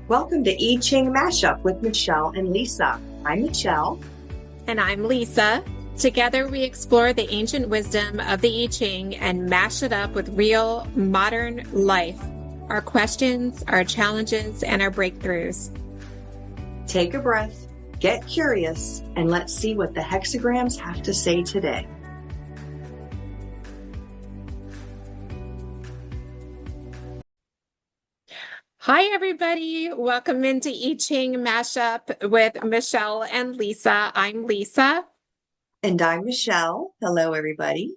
Welcome to I Ching Mashup with Michele and Lisa. I'm Michele. And I'm Lisa. Together we explore the ancient wisdom of the I Ching and mash it up with real modern life, our questions, our challenges, and our breakthroughs. Take a breath, get curious, and let's see what the hexagrams have to say today. Hi, everybody. Welcome into I Ching Mashup with Michele and Lisa. I'm Lisa. And I'm Michele. Hello, everybody.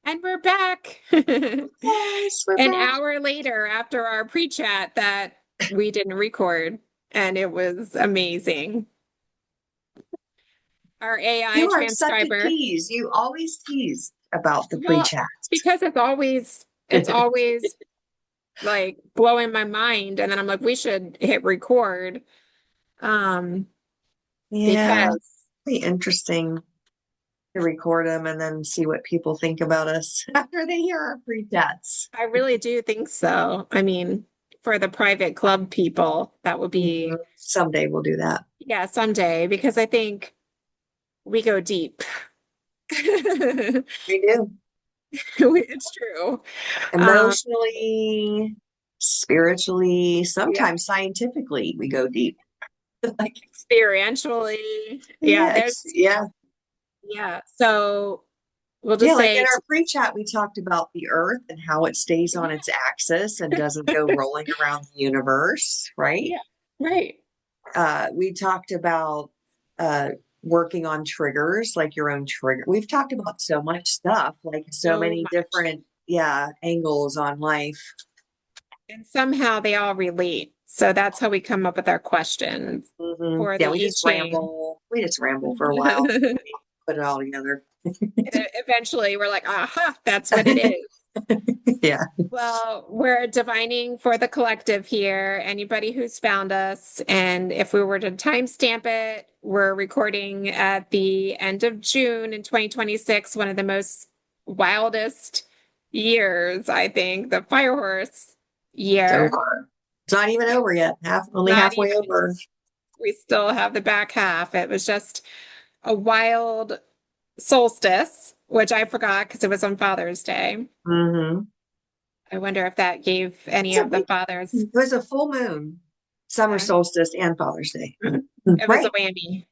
And we're back. Yes, we're An back. hour later after our pre-chat that we didn't record, and it was amazing. Our AI You are such a transcriber. tease. You always tease about the Well, pre-chat. because it's always like blowing my mind. And then I'm like, we should hit record. Um, Yeah, because it'd be interesting to record them and then see what people think about us after they hear our pre-chats. I really do think so. I mean, for the private club people, that would be, Someday we'll do that. yeah, someday, because I think we go deep. We do. It's true. Um, Emotionally, spiritually, yeah, sometimes scientifically, we go deep. Like, experientially. Yeah, yes, yeah. yeah. So we'll Yeah, just like in say, our pre-chat, we talked about the Earth and how it stays on its axis and doesn't go rolling around the universe, right? yeah, right. We talked about uh, working on triggers, like your own trigger. We've talked about so much stuff, like so So many much. different, angles on life. And somehow they all relate. So that's how we come up with our questions for Yeah, the I Ching. We just ramble for a while, put it all together. Eventually, we're like, aha, that's what it is. Yeah. Well, we're divining for the collective here. Anybody who's found us, and if we were to timestamp it, we're recording at the end of June in 2026, one of the most wildest years, I think, the fire horse It's year. over. It's not even over yet. Only Not halfway even, over. we still have the back half. It was just a wild solstice, which I forgot because it was on Father's Day. Mm-hmm. I wonder if that gave any of the fathers. It was a full moon, summer Yeah, solstice and Father's Day. it was a Right. whammy.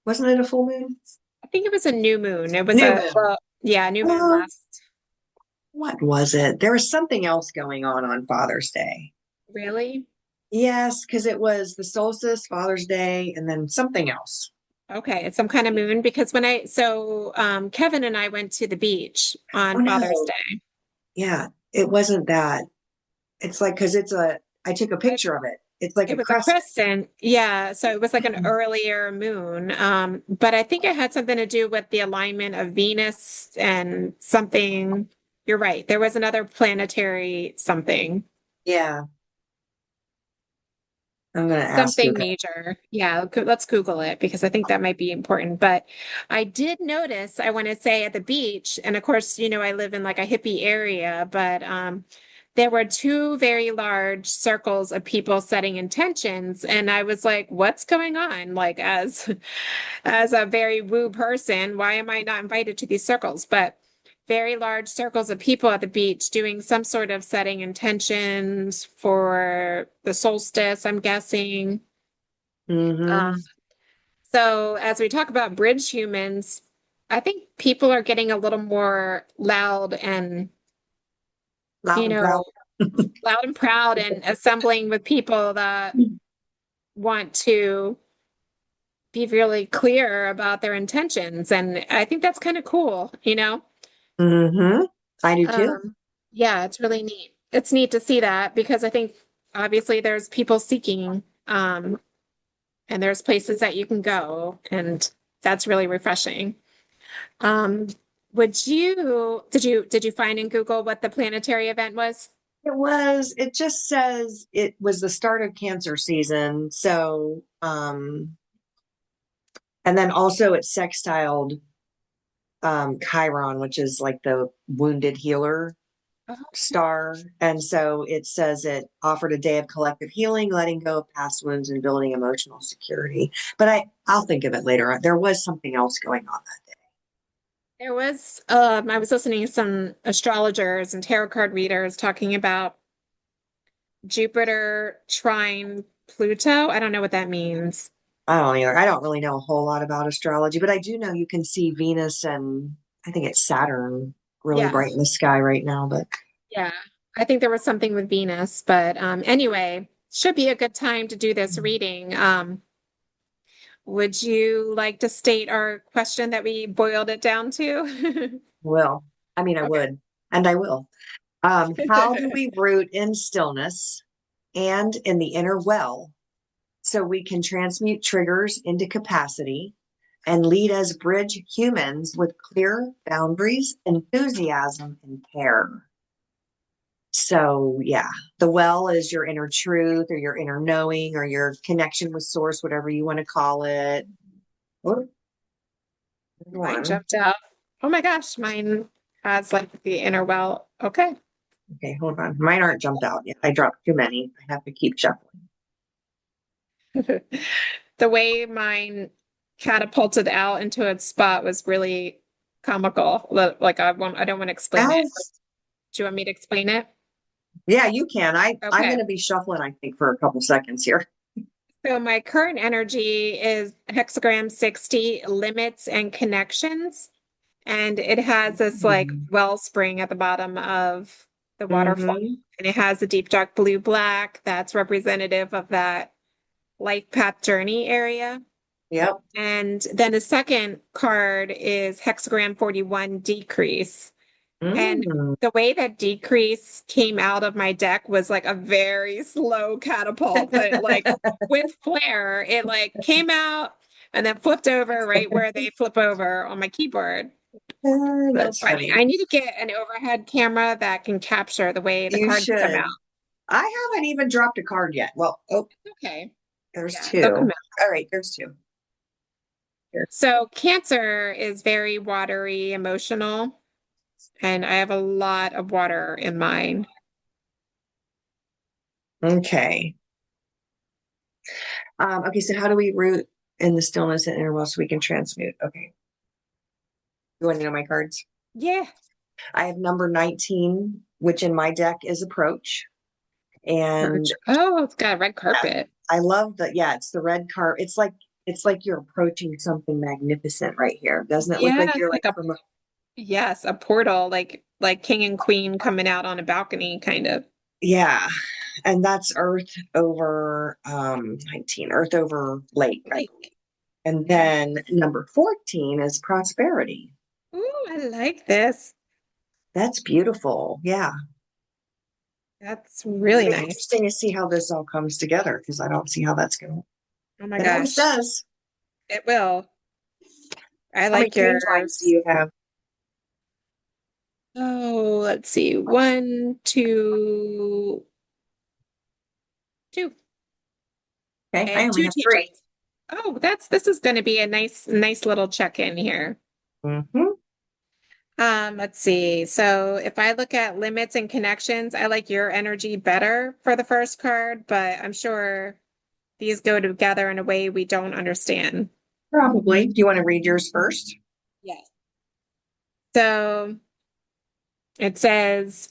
Wasn't it a full moon? I think it was a new moon. It was New a, moon. well, yeah, new moon Oh, last. what was it? There was something else going on Father's Day. Really? Yes, because it was the solstice, Father's Day, and then something else. Okay, it's some kind of moon because Kevin and I went to the beach Oh on Father's no. Day. Yeah, it wasn't that. It's like, because I took a It, picture of it. It's like it a was a crescent. crescent. Yeah, so it was like an earlier moon. But I think it had something to do with the alignment of Venus and something. You're right. There was another planetary something. Yeah, I'm going to ask Something Google. major. Yeah, let's Google it because I think that might be important. But I did notice, I want to say at the beach, and of course, I live in like a hippie area, but there were two very large circles of people setting intentions, and I was like, what's going on? Like as a very woo person, why am I not invited to these circles? But very large circles of people at the beach doing some sort of setting intentions for the solstice, I'm guessing. Uh, Mm-hmm. so as we talk about bridge humans, I think people are getting a little more Loud you and proud. know, loud and proud and assembling with people that want to be really clear about their intentions. And I think that's kind of cool. Mm-hmm. I do too. Um, yeah, it's really neat. It's neat to see that because I think obviously there's people seeking, and there's places that you can go, and that's really refreshing. Um, did you find in Google what the planetary event was? It just says it was the start of cancer season. So, and then also it sextiled Chiron, which is like the wounded healer. Oh, star. And so it says it offered a day of collective healing, letting go of past wounds and building emotional security. But I'll think of it later. There was something else going on that day. there was, I was listening to some astrologers and tarot card readers talking about Jupiter trine Pluto. I don't know what that means. I don't either. I don't really know a whole lot about astrology, but I do know you can see Venus and I think it's Saturn really Yeah, bright in the sky right now. But yeah. I think there was something with Venus, but anyway, should be a good time to do this reading. Would you like to state our question that we boiled it down to? well, I mean, I Okay. would, and I will. How do we root in stillness and in the inner well so we can transmute triggers into capacity and lead as bridge humans with clear boundaries, enthusiasm, and care? So, yeah, the well is your inner truth or your inner knowing or your connection with source, whatever you want to call it. Or Mine one. jumped out. Oh my gosh, mine has like the inner well. Okay. Okay, hold on. Mine aren't jumped out yet. I dropped too many. I have to keep shuffling. The way mine catapulted out into its spot was really comical. Like I don't want to explain it. As Do you want me to explain it? Yeah, you can. I'm Okay. going to be shuffling, I think, for a couple seconds here. So my current energy is hexagram 60 limits and connections. And it has this like wellspring at the bottom of the waterfall. Mm-hmm. And it has a deep dark blue black that's representative of that life path journey area. Yep. And then the second card is hexagram 41 decrease. And Mm. the way that decrease came out of my deck was like a very slow catapult, but like with flair, it like came out and then flipped over right where they flip over on my keyboard. So That's funny. funny. I need to get an overhead camera that can capture the way the You cards come out. should. I haven't even dropped a card yet. Well, oh, Okay. there's Yeah, they'll two. come out. All right, there's two. Here. So Cancer is very watery, emotional, and I have a lot of water in mine. Okay. Okay, so how do we root in the stillness and interval so we can transmute? Okay. You want to know my cards? Yeah. I have number 19, which in my deck is approach. And Oh, it's got a red yeah, carpet. I love that. Yeah, it's the red card. It's like you're approaching something magnificent right here. Doesn't it look Yeah, like it's you're like like a from a yes, a portal, like king and queen coming out on a balcony, kind of. yeah. And that's Earth over 19, Earth over lake, I believe. Like, And yeah. then number 14 is prosperity. Ooh, I like this. That's beautiful. Yeah. That's It'll really be nice. interesting to see how this all comes together because I don't see how that's going to. Oh my It always gosh, does. it will. I How many like change lines do yours. you have? Oh, let's see. One, two, two, Okay, I and only two have three. changes. Oh, this is going to be a nice little check-in here. Mm-hmm. Let's see. So if I look at limits and connections, I like your energy better for the first card, but I'm sure these go together in a way we don't understand. Probably. Do you want to read yours first? Yes. So it says,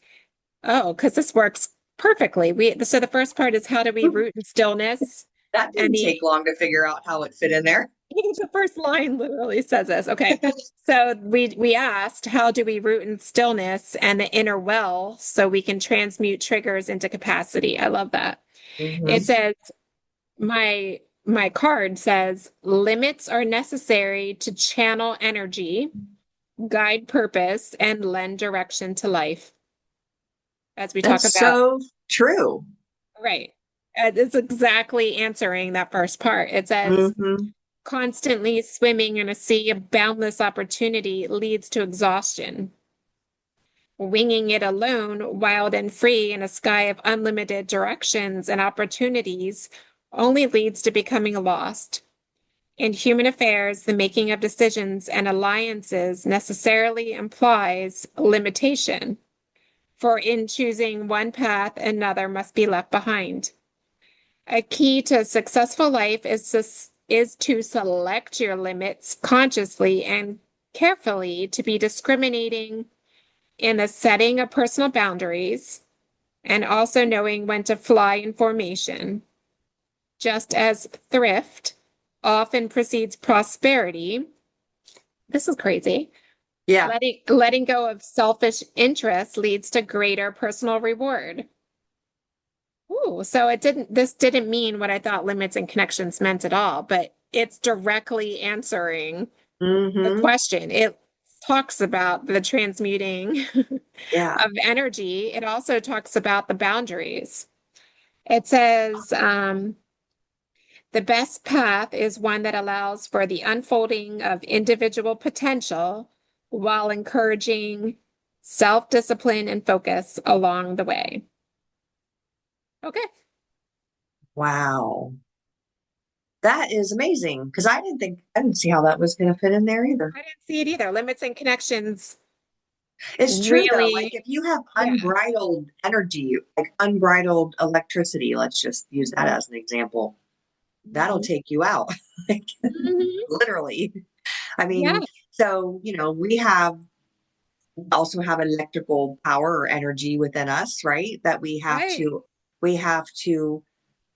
oh, because this works perfectly. So the first part is how do we root in stillness? That And didn't take long to figure out how it fit in there. the first line literally says this. Okay. So we asked, how do we root in stillness and the inner well so we can transmute triggers into capacity? I love that. It Mm-hmm. says my card says limits are necessary to channel energy, guide purpose, and lend direction to life. As we talk That's about, so true. right. It's exactly answering that first part. It says Mm-hmm. constantly swimming in a sea of boundless opportunity leads to exhaustion. Winging it alone, wild and free in a sky of unlimited directions and opportunities, only leads to becoming lost. In human affairs, the making of decisions and alliances necessarily implies limitation. For in choosing one path, another must be left behind. A key to a successful life is to select your limits consciously and carefully, to be discriminating in the setting of personal boundaries and also knowing when to fly in formation. Just as thrift often precedes prosperity, this is crazy. Yeah. Letting go of selfish interest leads to greater personal reward. Ooh, so this didn't mean what I thought limits and connections meant at all, but it's directly answering the Mm-hmm. question. It talks about the transmuting Yeah. of energy. It also talks about the boundaries. It says, the best path is one that allows for the unfolding of individual potential while encouraging self-discipline and focus along the way. Okay. Wow. That is amazing because I didn't see how that was going to fit in there either. I didn't see it either. Limits and connections It's true though. Like really, if you have yeah. unbridled energy, like unbridled electricity, let's just use that as an example, that'll Mhm. take you out. Like Mhm. literally. I Yeah, mean, so, we also have electrical power or energy within us, right? That right. we have to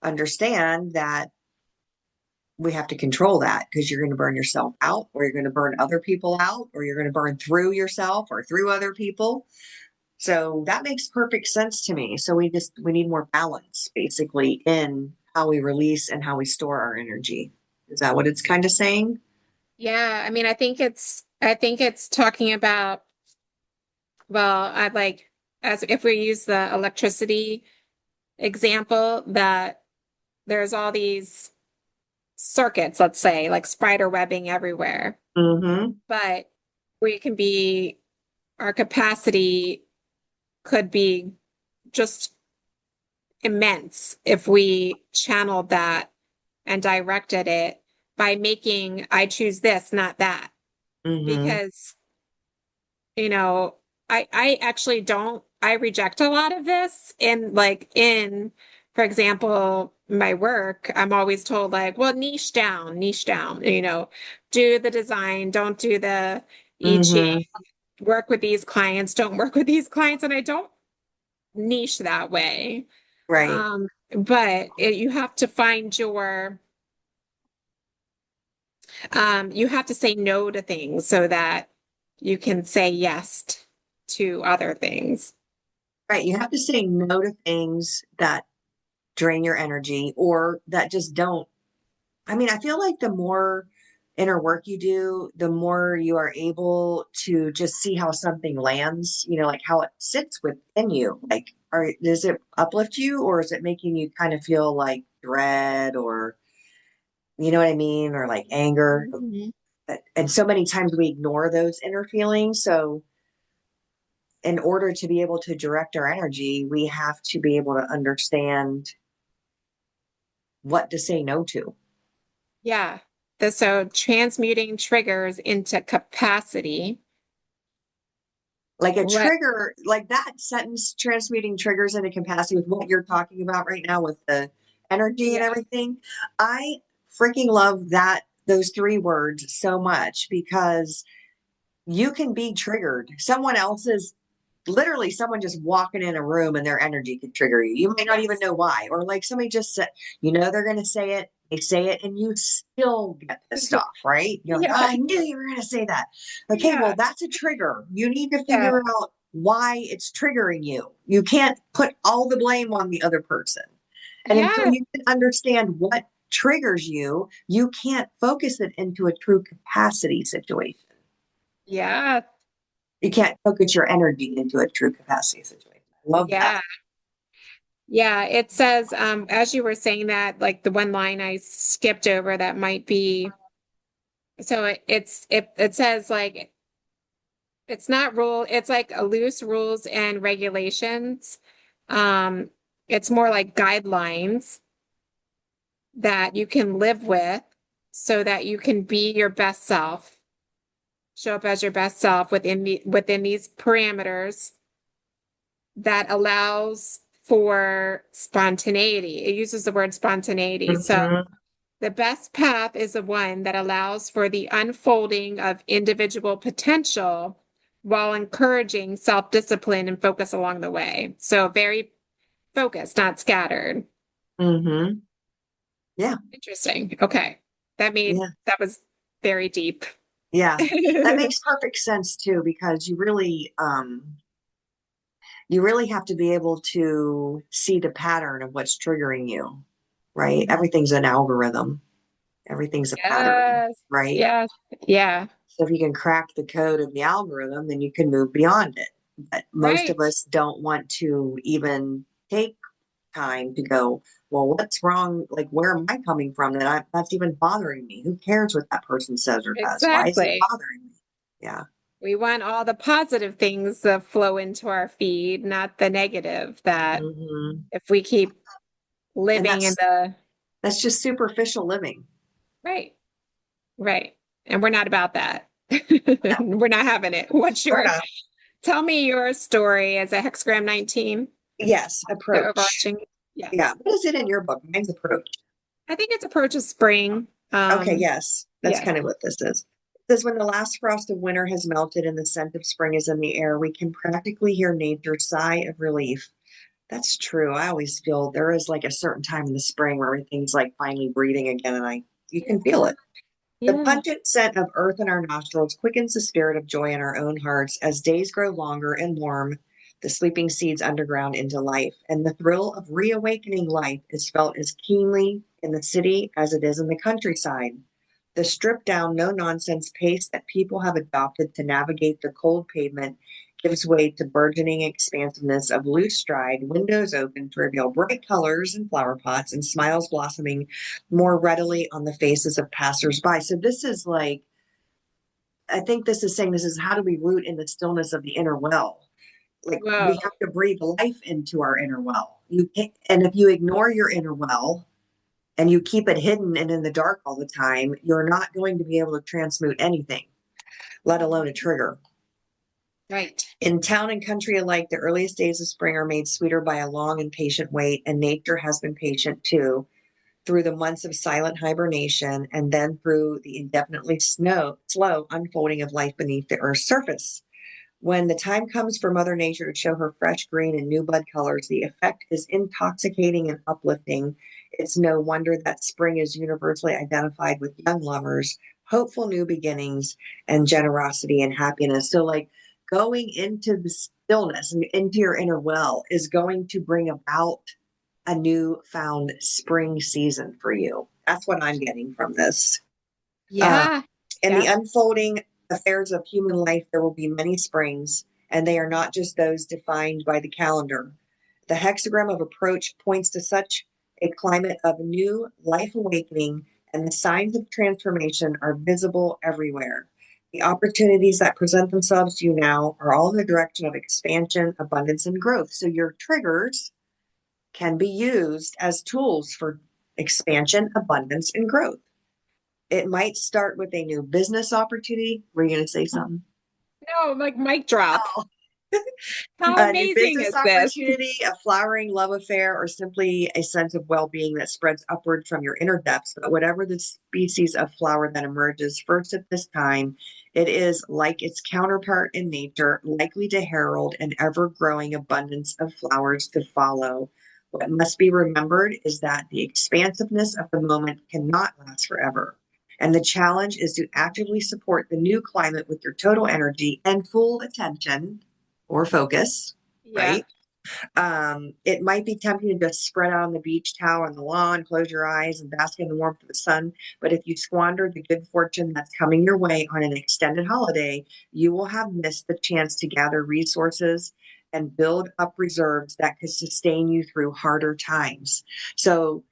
understand that we have to control that because you're going to burn yourself out or you're going to burn other people out or you're going to burn through yourself or through other people. So that makes perfect sense to me. So we need more balance basically in how we release and how we store our energy. Is that what it's kind of saying? Yeah, I mean, I think it's talking about, well, I like, as if we use the electricity example, that there's all these circuits, let's say, like spider webbing everywhere. Mm-hmm. But we can be, our capacity could be just immense if we channeled that and directed it by making I choose this, not that. Mm-hmm. Because, you know, I actually don't, I reject a lot of this. And like in, for example, my work, I'm always told like, well, niche down, do the design, don't do the I Ching, Mm-hmm. work with these clients, don't work with these clients. And I don't niche that way. Right. But you have to find you have to say no to things so that you can say yes to other things. Right. You have to say no to things that drain your energy or that just don't. I mean, I feel like the more inner work you do, the more you are able to just see how something lands, like how it sits within you. Like, does it uplift you or is it making you kind of feel like dread or, you know what I mean? Or like anger. Mhm. And so many times we ignore those inner feelings. So, in order to be able to direct our energy, we have to be able to understand what to say no to. Yeah. So transmuting triggers into capacity. Like a Let, trigger, like that sentence, transmuting triggers into capacity with what you're talking about right now with the energy and yeah. everything. I freaking love those three words so much because you can be triggered. Someone else's literally someone just walking in a room and their energy could trigger you. You might not even Yes. know why. Or like somebody just said, they're going to say it. They say it and you still get pissed off, right? You're like, oh, Yeah. I knew you were going to say that. Okay, well, Yeah. that's a trigger. You need to Yeah. figure out why it's triggering you. You can't put all the blame on the other person. And until Yeah. you can understand what triggers you, you can't focus it into a true capacity situation. Yeah. You can't focus your energy into a true capacity situation. I love that. Yeah. Yeah. It says, as you were saying that, like the one line I skipped over that might be, so it says like it's not rule, it's like a loose rules and regulations. Um, it's more like guidelines that you can live with so that you can be your best self, show up as your best self within these parameters that allows for spontaneity. It uses the word spontaneity. So Mhm. the best path is the one that allows for the unfolding of individual potential while encouraging self-discipline and focus along the way. So very focused, not scattered. Mhm. Yeah. Interesting. Okay. Yeah. That was very deep. Yeah. That makes perfect sense too, because you really have to be able to see the pattern of what's triggering you, right? Mhm. Everything's an algorithm. Everything's a pattern, Yes. right? Yes. Yeah. So if you can crack the code of the algorithm, then you can move beyond it. But most of Right. us don't want to even take time to go, well, what's wrong? Like, where am I coming from that's even bothering me? Who cares what that person says or does? Why is it Exactly. bothering me? Yeah. We want all the positive things to flow into our feed, not the negative that Hmm. if we keep And living in the that's just superficial living. right, right. And we're not about that. No, We're not having it. we're not. Tell me your story as a hexagram 19, Yes, the approach. overarching. Yeah. Yeah. What is it in your book? Mine's approach. I think it's approach of spring. Okay, yes, that's Yes. kind of what this is. It says when the last frost of winter has melted and the scent of spring is in the air, we can practically hear nature's sigh of relief. That's true. I always feel there is like a certain time in the spring where everything's like finally breathing again, and I you can feel Yeah. it. The Yeah. pungent scent of earth in our nostrils quickens the spirit of joy in our own hearts as days grow longer and warm. The sleeping seeds underground into life, and the thrill of reawakening life is felt as keenly in the city as it is in the countryside. The stripped down, no nonsense pace that people have adopted to navigate the cold pavement gives way to burgeoning expansiveness of loose stride, windows open to reveal bright colors and flower pots, and smiles blossoming more readily on the faces of passersby. So this is like, I think this is saying this is how do we root in the stillness of the inner well? Like we Whoa. have to breathe life into our inner well. You can't, and if you ignore your inner well and you keep it hidden and in the dark all the time, you're not going to be able to transmute anything, let alone a trigger. Right. In town and country alike, the earliest days of spring are made sweeter by a long and patient wait, and nature has been patient too, through the months of silent hibernation and then through the indefinitely slow unfolding of life beneath the Earth's surface. When the time comes for Mother Nature to show her fresh green and new bud colors, the effect is intoxicating and uplifting. It's no wonder that spring is universally identified with young lovers, hopeful new beginnings, and generosity and happiness. So, like going into the stillness and into your inner well is going to bring about a new found spring season for you. That's what I'm getting from this. Uh, Yeah. in the Yep. unfolding affairs of human life, there will be many springs, and they are not just those defined by the calendar. The hexagram of approach points to such a climate of new life awakening, and the signs of transformation are visible everywhere. The opportunities that present themselves to you now are all in the direction of expansion, abundance, and growth. So, your triggers can be used as tools for expansion, abundance, and growth. It might start with a new business opportunity. Were you going to say something? No, like mic drop. Oh, How a new amazing business is this? opportunity, a flowering love affair, or simply a sense of well being that spreads upward from your inner depths. But whatever the species of flower that emerges first at this time, it is like its counterpart in nature, likely to herald an ever growing abundance of flowers to follow. What must be remembered is that the expansiveness of the moment cannot last forever. And the challenge is to actively support the new climate with your total energy and full attention or focus, Yeah. right? It might be tempting to just spread out on the beach towel on the lawn, close your eyes, and bask in the warmth of the sun. But if you squander the good fortune that's coming your way on an extended holiday, you will have missed the chance to gather resources and build up reserves that could sustain you through harder times. So,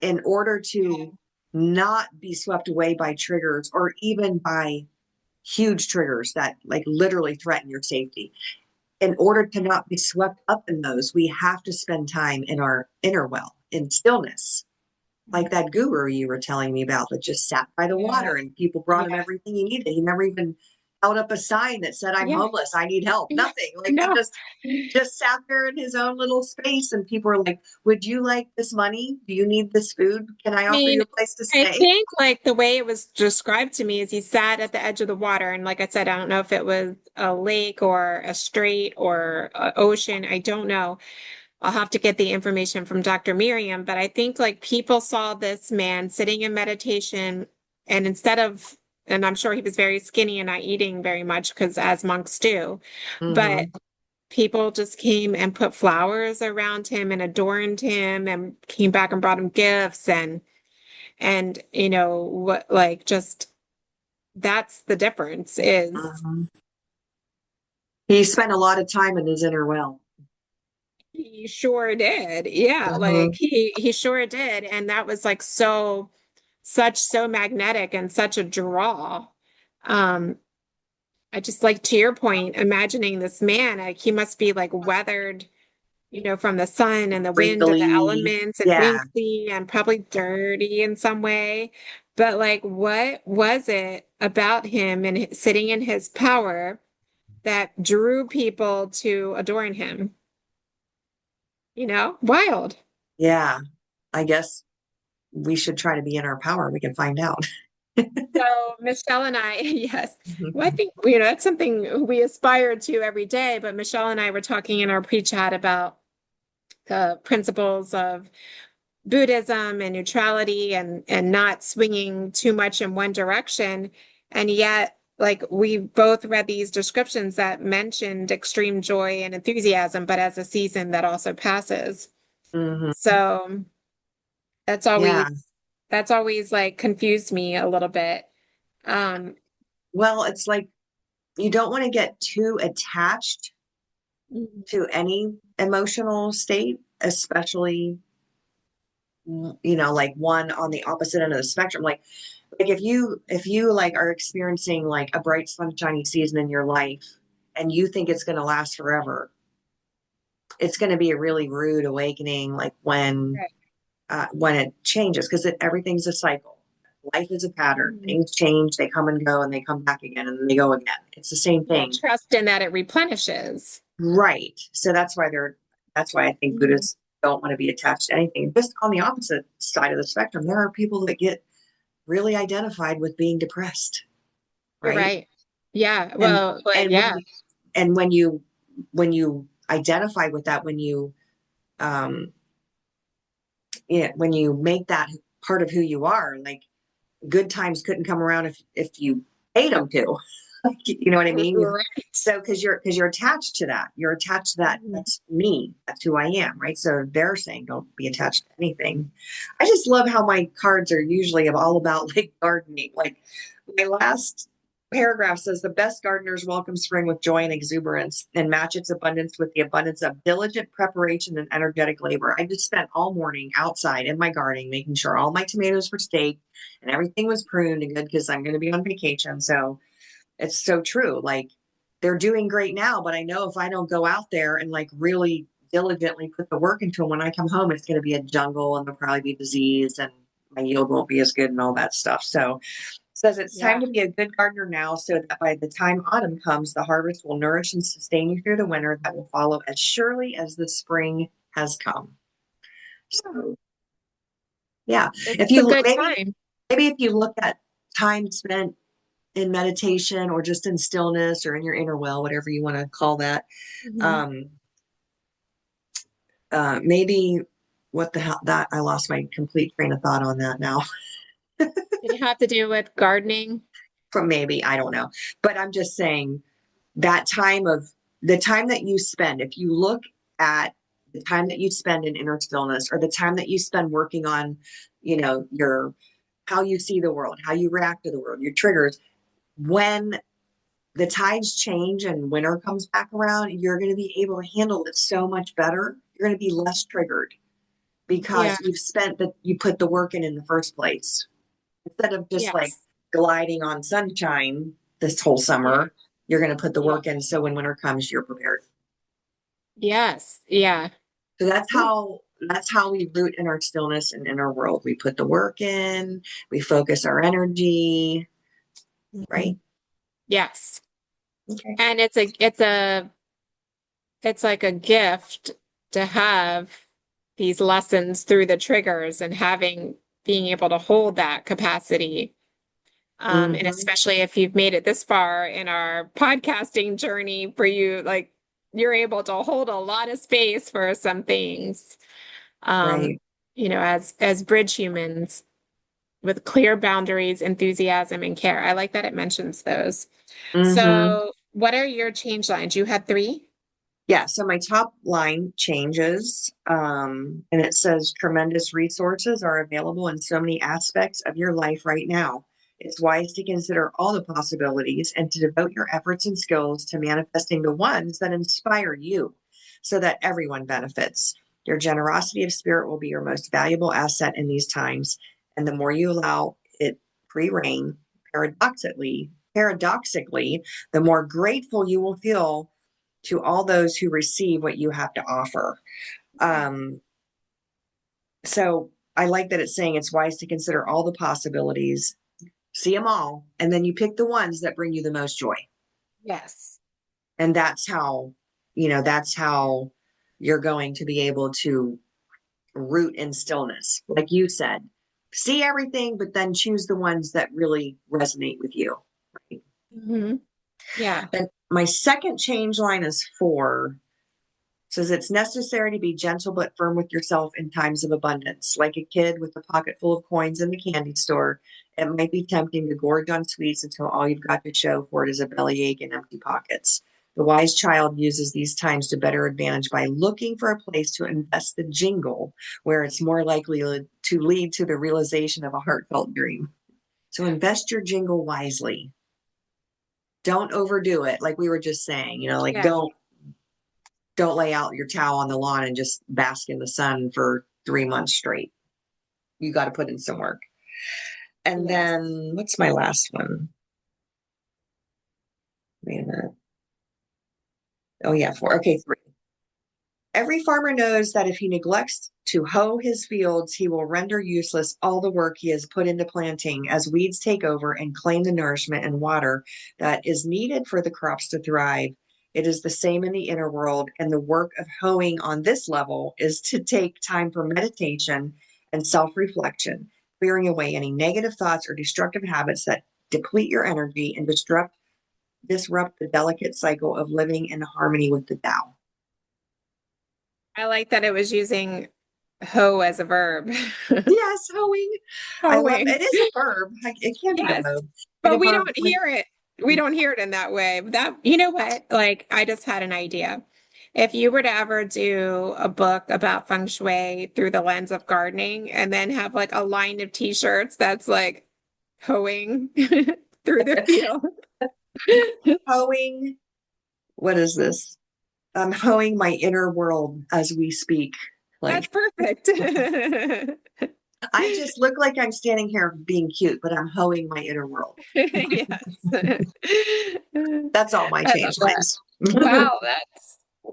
in order to not be swept away by triggers or even by huge triggers that like literally threaten your safety, in order to not be swept up in those, we have to spend time in our inner well, in stillness. Like that guru you were telling me about that just sat by the Yeah. water and people brought him Yeah. everything he needed. He never even held up a sign that said, I'm Yeah. homeless, I need help. Nothing. Like he No. just sat there in his own little space, and people were like, would you like this money? Do you need this food? Can I I offer mean, you a place to I stay? think like the way it was described to me is he sat at the edge of the water. And like I said, I don't know if it was a lake or a strait or a ocean. I don't know. I'll have to get the information from Dr. Miriam, but I think like people saw this man sitting in meditation and instead of, and I'm sure he was very skinny and not eating very much because as monks do, but Hmm. people just came and put flowers around him and adorned him and came back and brought him gifts and you know what like just that's the difference is Hmm. He spent a lot of time in his inner well. he sure did. Yeah, like Hmm. he sure did. And that was like so magnetic and such a draw. Um, I just like to your point, imagining this man, like he must be like weathered, you know, from the sun and the wind and the Wrinkly. elements and Yeah. wrinkly and probably dirty in some way. But like, what was it about him and sitting in his power that drew people to adoring him? You know, wild. Yeah. I guess we should try to be in our power. We can find out. So Michelle and I, yes. Well, I think, you know, that's something we aspire to every day. But Michelle and I were talking in our pre-chat about the principles of Buddhism and neutrality and not swinging too much in one direction. And yet, like we both read these descriptions that mentioned extreme joy and enthusiasm, but as a season that also passes. Hmm. So that's Yeah. always like confused me a little bit. Um, Well, it's like you don't want to get too attached to any emotional state, especially, like one on the opposite end of the spectrum. Like if you like are experiencing like a bright sunshiny season in your life and you think it's going to last forever, it's going to be a really rude awakening, like when it changes, because everything's a cycle. Life is a pattern. Mhm. Things change, they come and go, and they come back again, and then they go again. It's the same Yeah, thing. trust in that it replenishes. Right. So that's why I think Mhm. Buddhists don't want to be attached to anything. Just on the opposite side of the spectrum, there are people that get really identified with being depressed, You're right? right. Yeah. And Well, but and when yeah. you and when you identify with that, um when you make that part of who you are, like good times couldn't come around if you paid them to. You know what I mean? Right. So because you're attached to that, you're attached to that. Mhm. That's me. That's who I am, right? So they're saying don't be attached to anything. I just love how my cards are usually all about like gardening. Like my last paragraph says the best gardeners welcome spring with joy and exuberance and match its abundance with the abundance of diligent preparation and energetic labor. I just spent all morning outside in my garden making sure all my tomatoes were staked and everything was pruned and good because I'm going to be on vacation. So it's so true. Like they're doing great now, but I know if I don't go out there and like really diligently put the work into them, when I come home, it's going to be a jungle and there'll probably be disease and my yield won't be as good and all that stuff. So it says it's time Yeah. to be a good gardener now so that by the time autumn comes, the harvest will nourish and sustain you through the winter that will follow as surely as the spring has come. So yeah, if It's a you good maybe time. maybe if you look at time spent in meditation or just in stillness or in your inner well, whatever you want to call that. Mhm. Um, maybe what the hell that I lost my complete train of thought on that now. Did it have to do with gardening? From maybe, I don't know. But I'm just saying that time of the time that you spend, if you look at the time that you spend in inner stillness or the time that you spend working on, your how you see the world, how you react to the world, your triggers, when the tides change and winter comes back around, you're going to be able to handle it so much better. You're going to be less triggered Yeah. because you put the work in the first place instead of just like Yes. gliding on sunshine this whole Yeah. summer. You're going to put the Yeah. work in so when winter comes, you're prepared. Yes. Yeah. So that's Ooh. how we root in our stillness and in our world. We put the work in, we focus our energy, right? Mhm. Yes. Okay. And it's like a gift to have these lessons through the triggers and being able to hold that capacity. And Hmm. especially if you've made it this far in our podcasting journey for you, like you're able to hold a lot of space for some things. Um, Right. as bridge humans with clear boundaries, enthusiasm, and care. I like that it mentions those. Hmm. So, what are your change lines? You had three? Yeah, so my top line changes, and it says tremendous resources are available in so many aspects of your life right now. It's wise to consider all the possibilities and to devote your efforts and skills to manifesting the ones that inspire you so that everyone benefits. Your generosity of spirit will be your most valuable asset in these times, and the more you allow it free reign, paradoxically, the more grateful you will feel to all those who receive what you have to offer. Um, so I like that it's saying it's wise to consider all the possibilities, see them all, and then you pick the ones that bring you the most joy. Yes. And that's how you're going to be able to root in stillness. Like you said, see everything, but then choose the ones that really resonate with you. Right? Hmm. Yeah. Then my second change line is 4. Says it's necessary to be gentle but firm with yourself in times of abundance. Like a kid with a pocket full of coins in the candy store, it might be tempting to gorge on sweets until all you've got to show for it is a bellyache and empty pockets. The wise child uses these times to better advantage by looking for a place to invest the jingle where it's more likely to lead to the realization of a heartfelt dream. So invest your jingle wisely. Don't overdo it. Like we were just saying, like Yeah. don't lay out your towel on the lawn and just bask in the sun for 3 months straight. You got to put in some work. And Yes. then what's my last one? Wait a minute. Oh, yeah, 4. Okay, 3. Every farmer knows that if he neglects to hoe his fields, he will render useless all the work he has put into planting as weeds take over and claim the nourishment and water that is needed for the crops to thrive. It is the same in the inner world, and the work of hoeing on this level is to take time for meditation and self reflection, clearing away any negative thoughts or destructive habits that deplete your energy and disrupt the delicate cycle of living in harmony with the Tao. I like that it was using hoe as a verb. Yes, hoeing. I love Hoeing. it. Is a verb. It can be a Yes. verb. Like But a we verb. don't Like hear it. We don't hear it in that way. That, you know what? Like, I just had an idea. If you were to ever do a book about feng shui through the lens of gardening and then have like a line of t-shirts that's like hoeing through the field. hoeing. What is this? I'm hoeing my inner world as we speak. That's Like perfect. I just look like I'm standing here being cute, but I'm hoeing my inner world. Yes. That's all my I love change that. lines.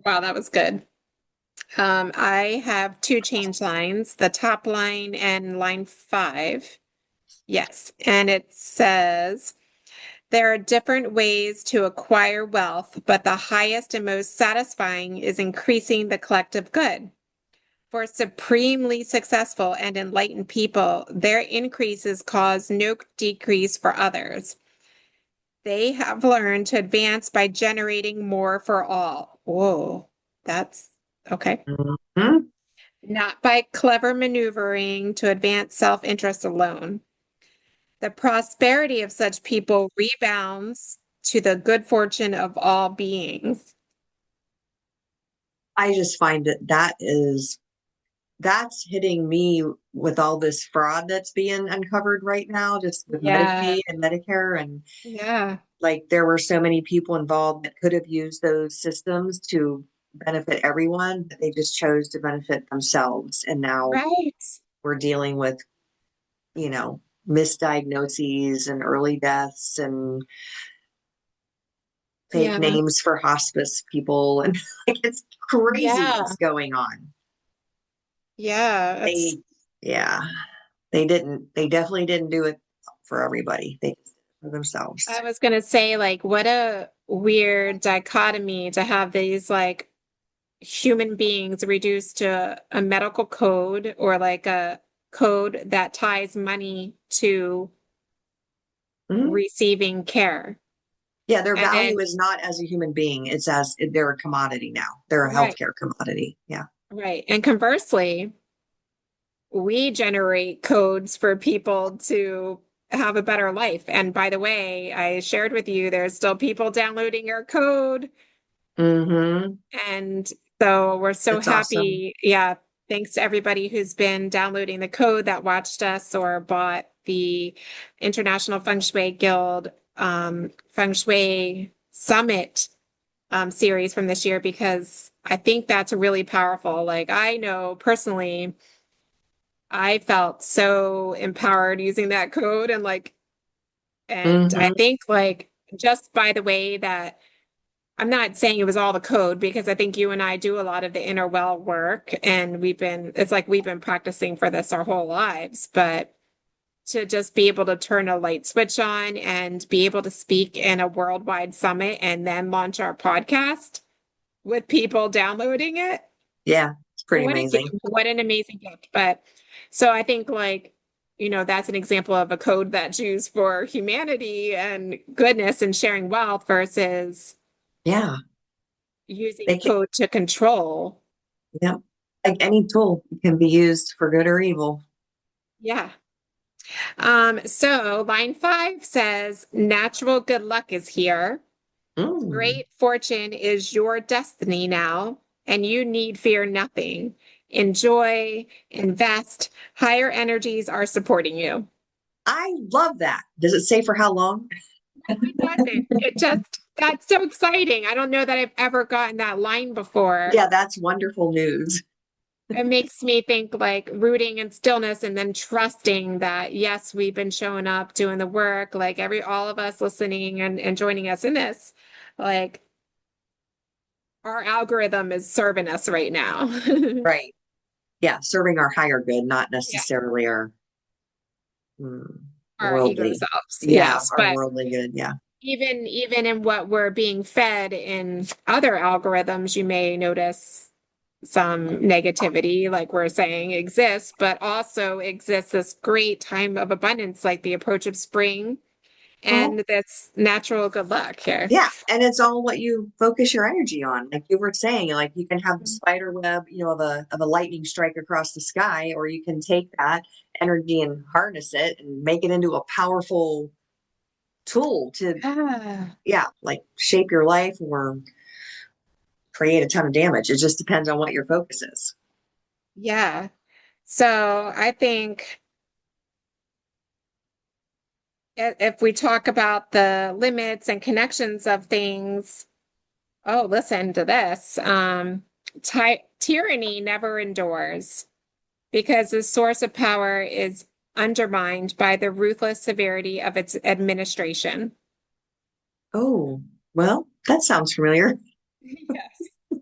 Wow, that was good. I have two change lines, the top line and line 5. Yes. And it says there are different ways to acquire wealth, but the highest and most satisfying is increasing the collective good. For supremely successful and enlightened people, their increases cause no decrease for others. They have learned to advance by generating more for all. Whoa, that's okay. Mhm. Not by clever maneuvering to advance self-interest alone. The prosperity of such people rebounds to the good fortune of all beings. I just find that's hitting me with all this fraud that's being uncovered right now, just with Yeah, Medicaid and Medicare. And yeah, like there were so many people involved that could have used those systems to benefit everyone, but they just chose to benefit themselves. And now right. we're dealing with, misdiagnoses and early deaths and fake Yeah, names for hospice people. And like it's crazy yeah, what's going on. yeah. It's, They, yeah, they definitely didn't do it for everybody. They did it for themselves. I was gonna say, like, weird dichotomy to have these like human beings reduced to a medical code or like a code that ties money to Mhm. receiving care. Yeah, their And then, value is not as a human being, it's as they're a commodity now. They're a right, healthcare commodity. Yeah. right. And conversely, we generate codes for people to have a better life. And by the way, I shared with you, there's still people downloading our code. Hmm. And so we're so It's awesome. happy. Yeah. Thanks to everybody who's been downloading the code that watched us or bought the International Feng Shui Guild Feng Shui Summit series from this year, because I think that's really powerful. Like I know personally, I felt so empowered using that code and I Hmm. think like just by the way that I'm not saying it was all the code because I think you and I do a lot of the inner well work and it's like we've been practicing for this our whole lives, but to just be able to turn a light switch on and be able to speak in a worldwide summit and then launch our podcast with people downloading it. Yeah, it's pretty What a gift, amazing. what an amazing gift. But so I think like, that's an example of a code that's used for humanity and goodness and sharing wealth versus Yeah. using They a can, code to control. yeah. Like any tool can be used for good or evil. Yeah. So line 5 says natural good luck is here. Mm. Great fortune is your destiny now, and you need fear nothing. Enjoy, invest. Higher energies are supporting you. I love that. Does it say for how long? It doesn't. That's so exciting. I don't know that I've ever gotten that line before. Yeah, that's wonderful news. It makes me think like rooting in stillness and then trusting that, yes, we've been showing up, doing the work, like all of us listening and joining us in this. Like our algorithm is serving us right now. Right. Yeah, serving our higher good, not Yeah. necessarily our mm, Our ego worldly. selves. Yeah, Yes. our But worldly good. Yeah. even in what we're being fed in other algorithms, you may notice some negativity, like we're saying exists, but also exists this great time of abundance, like the approach of spring Well, and this natural good luck here. yeah, and it's all what you focus your energy on. Like you were saying, like you can have the spider web, of a lightning strike across the sky, or you can take that energy and harness it and make it into a powerful tool to, Ah, yeah, like shape your life or create a ton of damage. It just depends on what your focus is. yeah. So I think if we talk about the limits and connections of things, oh, listen to this. Tyranny never endures because the source of power is undermined by the ruthless severity of its administration. Oh, well, that sounds familiar. Yes.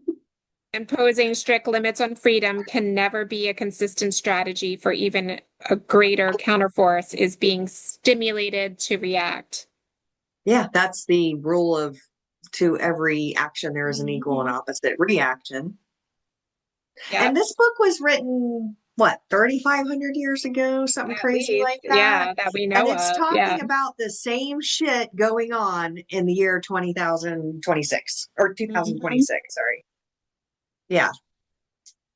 Imposing strict limits on freedom can never be a consistent strategy, for even a greater counterforce is being stimulated to react. Yeah, that's the rule of to every action, there is an equal and Mhm. opposite reaction. And Yep, this book was written, what, 3,500 years ago, something at crazy least, like that. yeah, that we And know it's of. Yeah. talking about the same shit going on in the year 2026 or Mhm. 2026. Sorry. Yeah.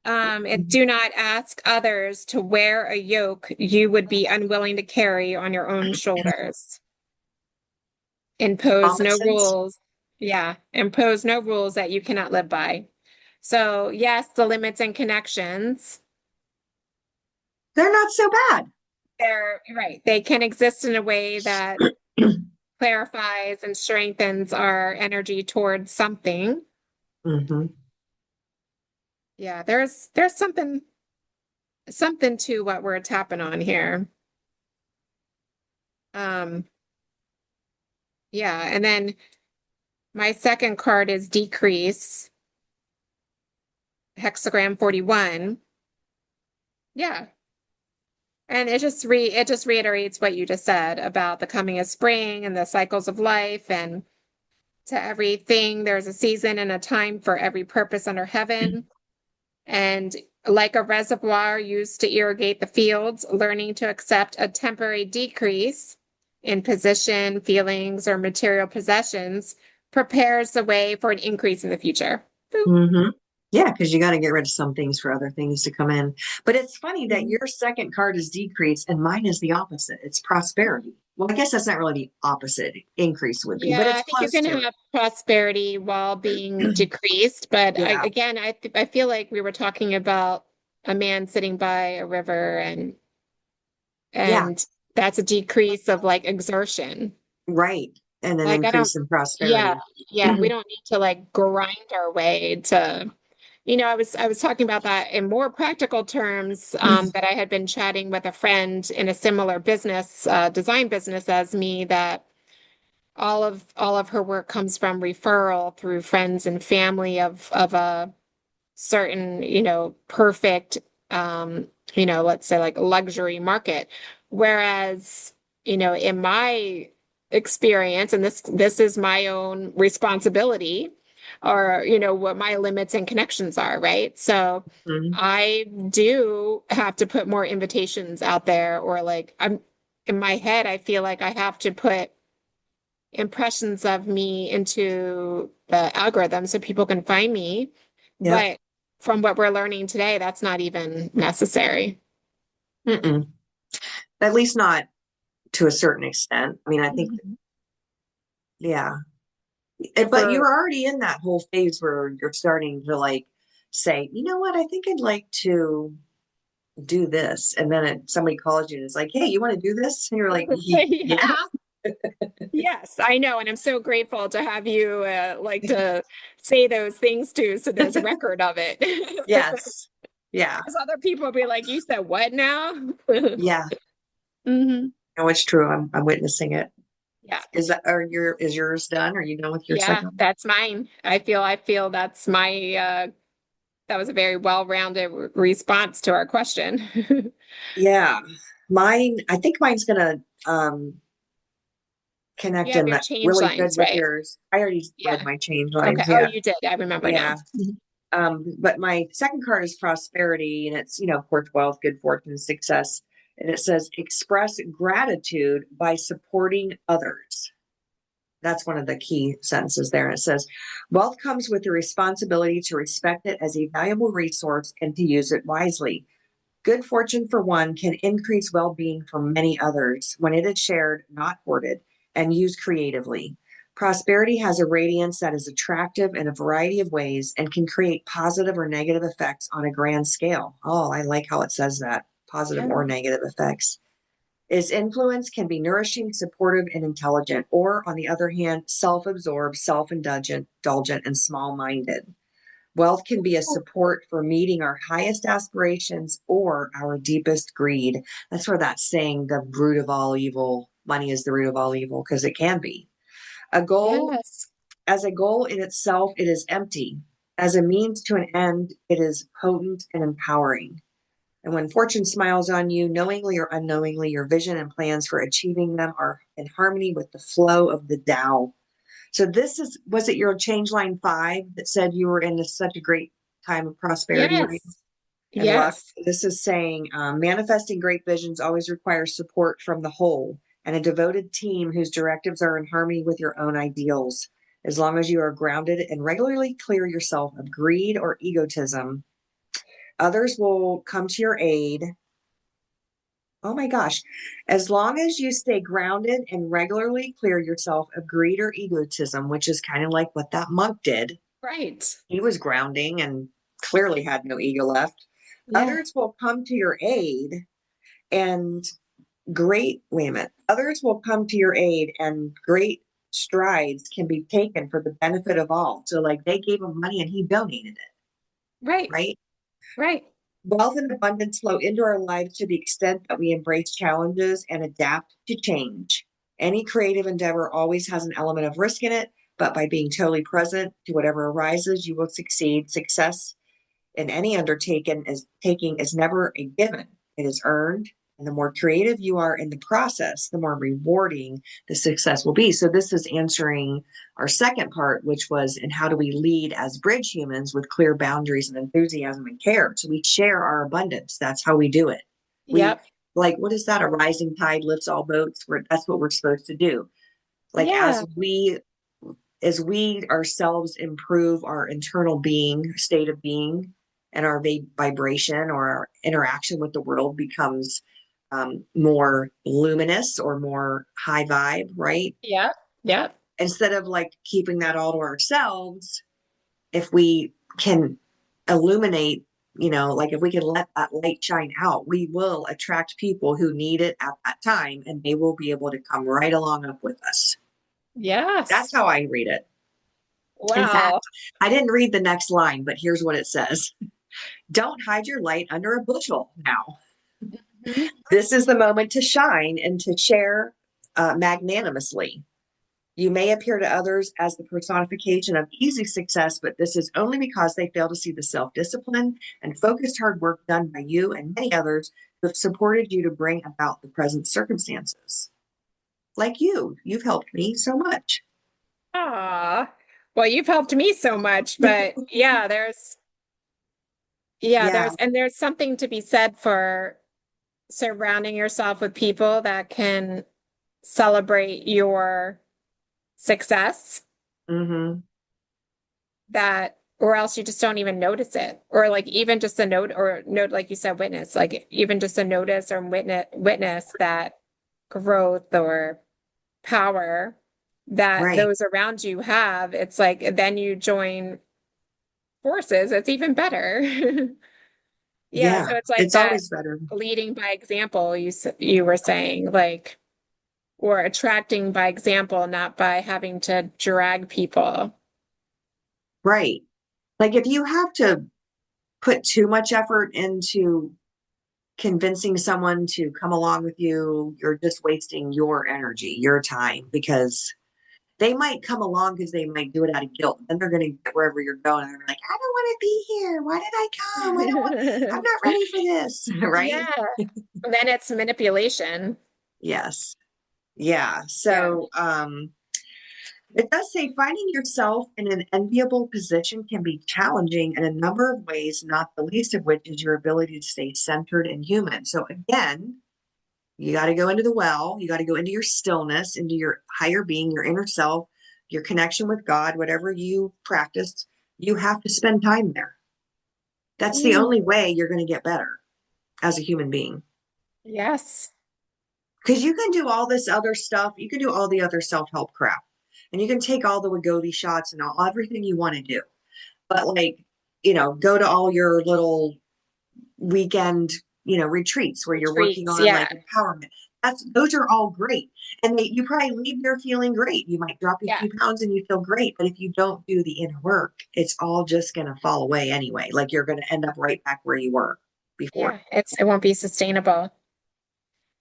Do not ask others to wear a yoke you would be unwilling to carry on your own shoulders. Impose Common no sense. rules. Yeah, impose no rules that you cannot live by. So, yes, the limits and connections, They're not so bad. they're right. They can exist in a way that clarifies and strengthens our energy towards something. Hmm. Yeah, there's something to what we're tapping on here. Um, yeah, and then my second card is decrease, hexagram 41. Yeah. And it just reiterates what you just said about the coming of spring and the cycles of life and To everything, there's a season and a time for every purpose under heaven. And like a reservoir used to irrigate the fields, learning to accept a temporary decrease in position, feelings, or material possessions prepares the way for an increase in the future. Boop. Hmm. Yeah, because you got to get rid of some things for other things to come in. But it's funny that Mhm. your second card is decrease and mine is the opposite. It's prosperity. Well, I guess that's not really the opposite. Increase would be, but Yeah, it's I think you close can to have prosperity while being decreased, but it. I feel like we were talking about a man sitting by a river, Yeah, and that's a decrease of like exertion. right. And an Like I don't, increase in yeah, prosperity. yeah, we don't need to like grind our way to, I was talking about that in more practical terms, that I had been chatting with a friend in a similar business, design business as me, that all of her work comes from referral through friends and family of a certain, perfect, let's say like luxury market. Whereas, in my experience, and this is my own responsibility, or, what my limits and connections are, right? So Mhm. I do have to put more invitations out there, or like I'm in my head, I feel like I have to put impressions of me into the algorithm so people can find me. Yep. But from what we're learning today, that's not even necessary. Mm-mm. At least not to a certain extent. I mean, I think, Mhm. yeah. But For you're already in that whole phase where you're starting to like say, you know what, I think I'd like to do this. And then somebody calls you and it's like, hey, you want to do this? And you're like, yeah. yeah, yes, I know, and I'm so grateful to have you like to say those things too, so there's a record of it. Yes. Yeah. Because other people will be like, "You said what now?" Yeah. hmm No, it's true. I'm witnessing it. Yeah. Is yours done? Are you done with your Yeah, second? that's mine. I feel that's my that was a very well-rounded response to our question. Yeah. I think mine's gonna You connect have in your that change really good lines, with right? yours. I already read Yeah. my change Okay. lines. Oh, Yeah. you did. I remember now. Yeah. But my second card is prosperity, and it's, of course, wealth, good fortune, success. And it says express gratitude by supporting others. That's one of the key sentences there. And it says, wealth comes with the responsibility to respect it as a valuable resource and to use it wisely. Good fortune for one can increase well being for many others when it is shared, not hoarded, and used creatively. Prosperity has a radiance that is attractive in a variety of ways and can create positive or negative effects on a grand scale. Oh, I like how it says that, positive Yeah. or negative effects. Its influence can be nourishing, supportive, and intelligent, or on the other hand, self absorbed, self indulgent, and small minded. Wealth can be a support for meeting our highest aspirations or our deepest greed. That's where that saying, the root of all evil, money is the root of all evil, because it can be. A goal, Yes. as a goal in itself, it is empty. As a means to an end, it is potent and empowering. And when fortune smiles on you, knowingly or unknowingly, your vision and plans for achieving them are in harmony with the flow of the Tao. So was it your change line 5 that said you were in such a great time of prosperity right now Yes. and luck? Yes. This is saying manifesting great visions always requires support from the whole and a devoted team whose directives are in harmony with your own ideals. As long as you are grounded and regularly clear yourself of greed or egotism, others will come to your aid. Oh my gosh. As long as you stay grounded and regularly clear yourself of greed or egotism, which is kind of like what that monk did. Right. He was grounding and clearly had no ego left. Yeah. Others will come to your aid and wait a minute. Others will come to your aid and great strides can be taken for the benefit of all. So, like, they gave him money and he donated it, Right. right? Right. Wealth and abundance flow into our lives to the extent that we embrace challenges and adapt to change. Any creative endeavor always has an element of risk in it, but by being totally present to whatever arises, you will succeed. Success in any undertaking is never a given. It is earned And the more creative you are in the process, the more rewarding the success will be. So this is answering our second part, which was, and how do we lead as bridge humans with clear boundaries and enthusiasm and care? So we share our abundance. That's how we do it. We Yep. like, what is that? A rising tide lifts all boats. That's what we're supposed to do. Like Yeah. as we ourselves improve our internal being, state of being, and our vibration or our interaction with the world becomes more luminous or more high vibe, right? Yep. Yep. Instead of like keeping that all to ourselves, if we can illuminate, like if we can let that light shine out, we will attract people who need it at that time, and they will be able to come right along up with us. That's Yes. how I read it. In Wow. fact, I didn't read the next line, but here's what it says. Don't hide your light under a bushel now. Mhm. This is the moment to shine and to share magnanimously. You may appear to others as the personification of easy success, but this is only because they fail to see the self discipline and focused hard work done by you and many others who have supported you to bring about the present circumstances. Like you've helped me so much. Ah. Well, you've helped me so much, but Yeah. there's something to be said for surrounding yourself with people that can celebrate your success, Mm-hmm. that or else you just don't even notice it, or like even just a note, like you said, witness, like even just a notice or witness that growth or power that Right. those around you have. It's like then you join forces, it's even better. Yeah, Yeah. so it's like It's that always better. leading by example, you were saying, like, or attracting by example, not by having to drag people. Right. Like if you have to put too much effort into convincing someone to come along with you, you're just wasting your energy, your time, because they might come along because they might do it out of guilt. Then they're going to get wherever you're going. And they're like, I don't want to be here. Why did I come? I'm not ready for this. Yeah. Right. Then it's manipulation. Yes. Yeah. Yeah. It does say finding yourself in an enviable position can be challenging in a number of ways, not the least of which is your ability to stay centered and human. So again, you got to go into the well. You got to go into your stillness, into your higher being, your inner self, your connection with God, whatever you practice. You have to spend time there. That's the Mm. only way you're going to get better as a human being. Yes. Because you can do all this other stuff. You can do all the other self help crap, and you can take all the Wegovy shots and all everything you want to do. But like, go to all your little weekend, retreats where you're working Retreats. on Yeah. like empowerment. Those are all great. And you probably leave there feeling great. You might drop a Yeah. few pounds and you feel great. But if you don't do the inner work, it's all just going to fall away anyway. Like you're going to end up right back where you were before. Yeah. It won't be sustainable.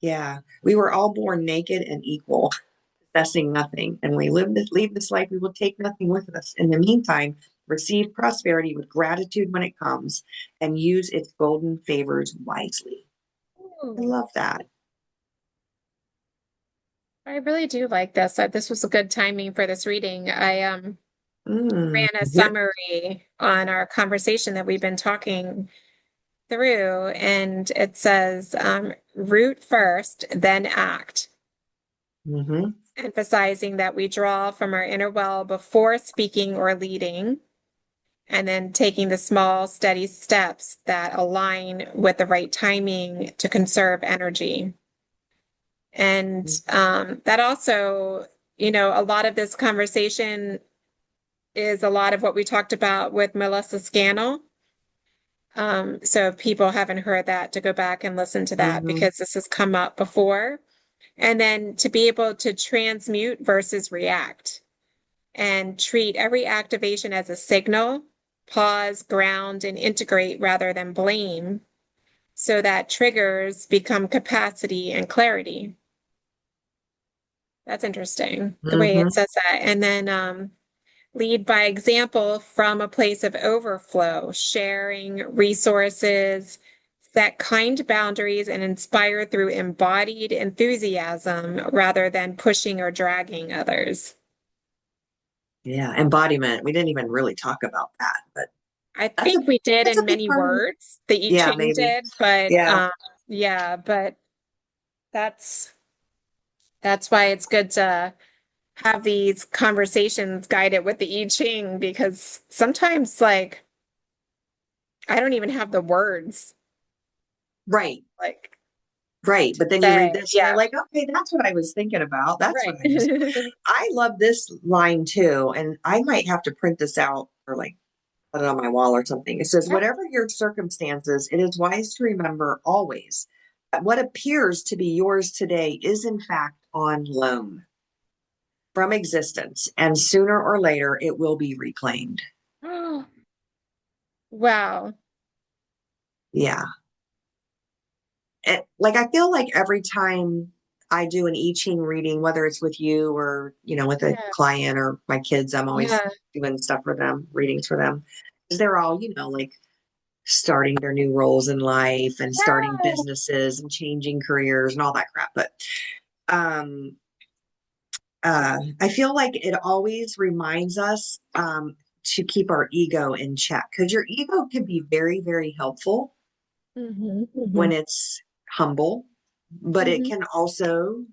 Yeah. We were all born naked and equal, possessing nothing. And when we leave this life, we will take nothing with us. In the meantime, receive prosperity with gratitude when it comes and use its golden favors wisely. I Ooh, love that. I really do like this. This was a good timing for this reading. I ran a Yep. summary on our conversation that we've been talking through, and it says root first, then act, Mm-hmm. emphasizing that we draw from our inner well before speaking or leading, and then taking the small, steady steps that align with the right timing to conserve energy. And that also, a lot of this conversation is a lot of what we talked about with Melissa Scannell. So if people haven't heard that, to go back and listen to that Mm-hmm. because this has come up before. And then to be able to transmute versus react and treat every activation as a signal, pause, ground, and integrate rather than blame, so that triggers become capacity and clarity. That's interesting, the way Mm-hmm. it says that. And then lead by example from a place of overflow, sharing resources, set kind boundaries and inspire through embodied enthusiasm rather than pushing or dragging others. Yeah. Embodiment. We didn't even really talk about that, but I that's a think we did that's a in big many part of it. words, the I Yeah, Ching maybe. did, but Yeah. yeah, but that's that's why it's good to have these conversations guided with the I Ching because sometimes like I don't even have the words Right. like Right. to But then you read say. this and you're Yeah, like, okay, that's what I was thinking about. That's what right. I was. I love this line too. And I might have to print this out or like put it on my wall or something. It says, Yeah. whatever your circumstances, it is wise to remember always that what appears to be yours today is in fact on loan from existence. And sooner or later, it will be reclaimed. Wow. Yeah. Like I feel like every time I do an I Ching reading, whether it's with you or with a Yeah. client or my kids, I'm always Yeah. doing stuff for them, readings for them, because they're all like starting their new roles in life and starting Yeah. businesses and changing careers and all that crap. But um, I feel like it always reminds us to keep our ego in check because your ego can be very, very helpful Hmm. Hmm. when it's humble, but it Hmm. can also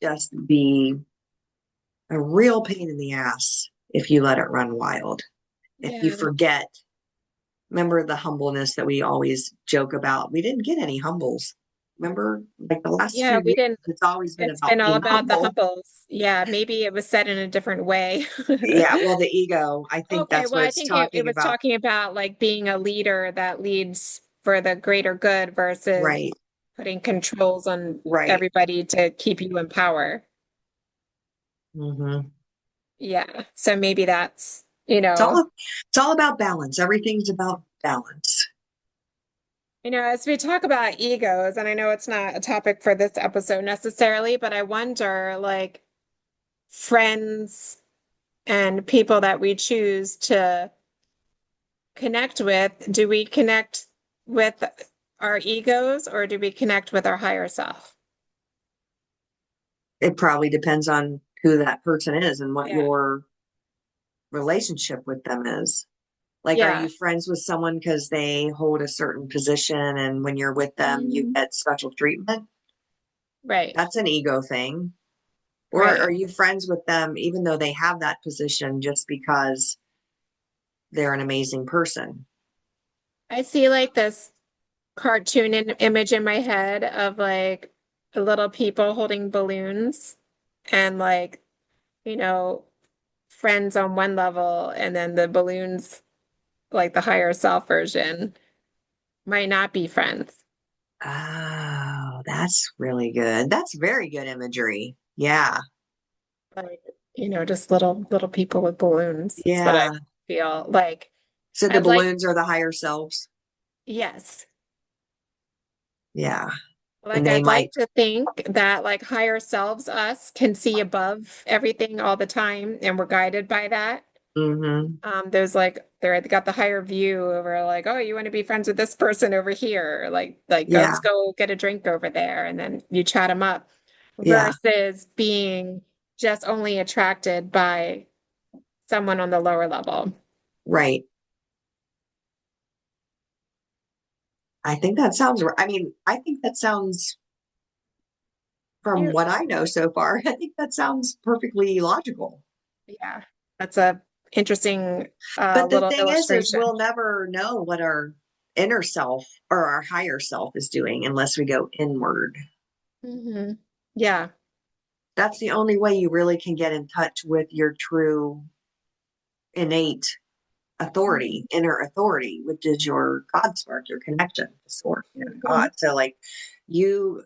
just be a real pain in the ass if you let it run wild. If you Yeah. forget, remember the humbleness that we always joke about. We didn't get any humbles. Remember, like the last Yeah, few we years, didn't. it's always been It's about been all being about the humble. humbles. Yeah, maybe it was said in a different way. Yeah, well, the ego, I think Okay, that's well, what I it's think it talking was about. talking about like being a leader that leads for the greater good versus Right, putting controls on right. everybody to keep you in power. Hmm. Yeah. So maybe that's, It's all about balance. Everything's about balance. as we talk about egos, and I know it's not a topic for this episode necessarily, but I wonder like friends and people that we choose to connect with, do we connect with our egos or do we connect with our higher self? It probably depends on who that person is and what Yeah. your relationship with them is. Like, are Yeah. you friends with someone because they hold a certain position and when you're with them, you Mhm. get special treatment? Right. That's an ego thing. Or are Right. you friends with them even though they have that position just because they're an amazing person? I see like this cartoon image in my head of like little people holding balloons and like, you know, friends on one level and then the balloons, like the higher self version, might not be friends. Oh, that's really good. That's very good imagery. Yeah. Like, just little people with balloons. That's what I Yeah. feel like. So the I'd like, balloons are the higher selves. yes. Yeah. And Like they I'd like might, to think that like higher selves us can see above everything all the time and we're guided by that. mm-hmm. There's like they got the higher view over like, oh, you want to be friends with this person over here. Like Yeah. let's go get a drink over there and then you chat them up Yeah. versus being just only attracted by someone on the lower level. Right. I think that sounds, I mean, I think that sounds, from You, what I know so far, I think that sounds perfectly logical. yeah, that's a interesting But the little thing is illustration. we'll never know what our inner self or our higher self is doing unless we go inward. Hmm. Yeah. That's the only way you really can get in touch with your true innate authority, inner authority, which is your God spark, your connection to source, Mhm. God. So like you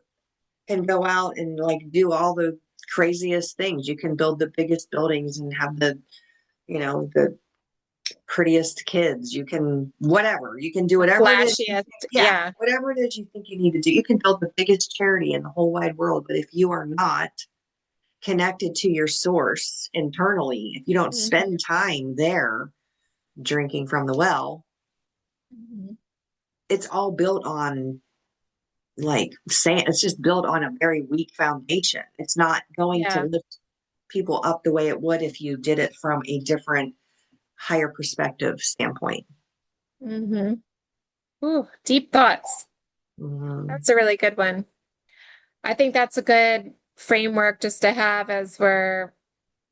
can go out and like do all the craziest things. You can build the biggest buildings and have the prettiest kids. You can whatever. You can do The whatever it is you flashiest. think, yeah, Yeah. whatever it is you think you need to do. You can build the biggest charity in the whole wide world, but if you are not connected to your source internally, if you don't Hmm. spend time there drinking from the well, Hmm. it's all built on like saying it's just built on a very weak foundation. It's not going to Yeah. lift people up the way it would if you did it from a different, higher perspective standpoint. Mm-hmm. Ooh, deep thoughts. Mm, That's a really good one. I think that's a good framework just to have as we're,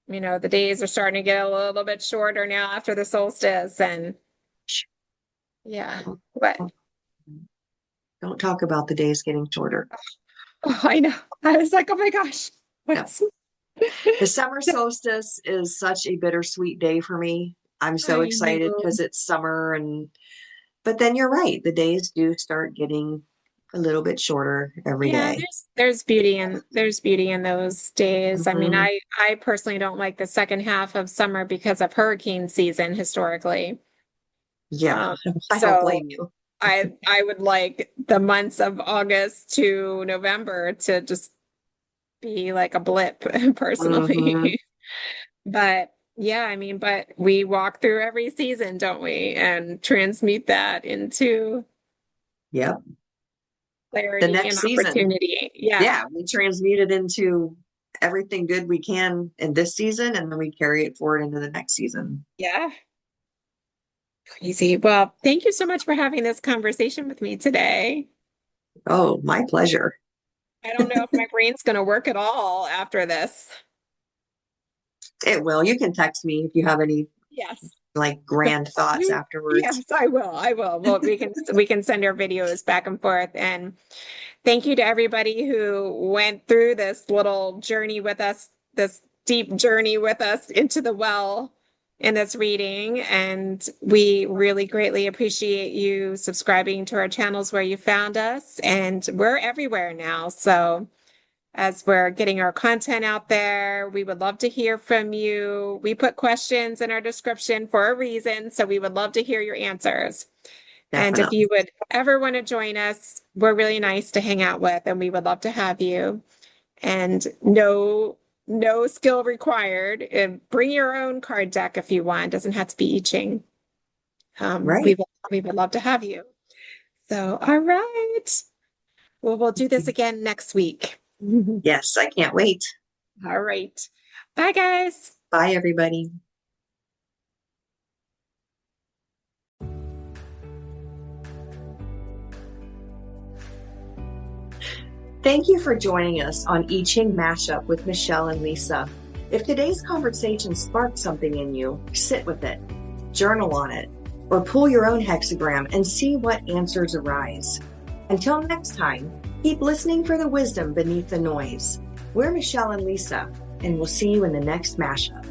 the days are starting to get a little bit shorter now after the solstice. And yeah, but don't talk about the days getting shorter. oh, I know. I was like, oh my gosh, No. what's The summer solstice is such a bittersweet day for me. I'm so I excited know. because it's summer and but then you're right, the days do start getting a little bit shorter every Yeah, day. there's beauty in those days. I mean, Mhm. I personally don't like the second half of summer because of hurricane season historically. Yeah, Um, I don't so blame you. I would like the months of August to November to just be like a blip Hmm. personally. But yeah, I mean, but we walk through every season, don't we? And transmute that into Yep. The clarity and next season. opportunity. Yeah. Yeah, we transmute it into everything good we can in this season, and then we carry it forward into the next season. Yeah. Crazy. Well, thank you so much for having this conversation with me today. Oh, my pleasure. I don't know if my brain's going to work at all after this. It will. You can text me if you have any Yes. like grand thoughts afterwards. Yes, I will. I will. Well, we can send our videos back and forth. And thank you to everybody who went through this little journey with us, this deep journey with us into the well in this reading. And we really greatly appreciate you subscribing to our channels where you found us. And we're everywhere now. So as we're getting our content out there, we would love to hear from you. We put questions in our description for a reason. So we would love to hear your answers. And if Definitely. you would ever want to join us, we're really nice to hang out with, and we would love to have you. And no skill required. And bring your own card deck if you want. Doesn't have to be I Ching. Right. We would love to have you. So, all right. Well, we'll do this again next week. Yes, I can't wait. All right. Bye, guys. Bye, everybody. Thank you for joining us on I Ching Mashup with Michele and Lisa. If today's conversation sparked something in you, sit with it, journal on it, or pull your own hexagram and see what answers arise. Until next time, keep listening for the wisdom beneath the noise. We're Michele and Lisa, and we'll see you in the next mashup.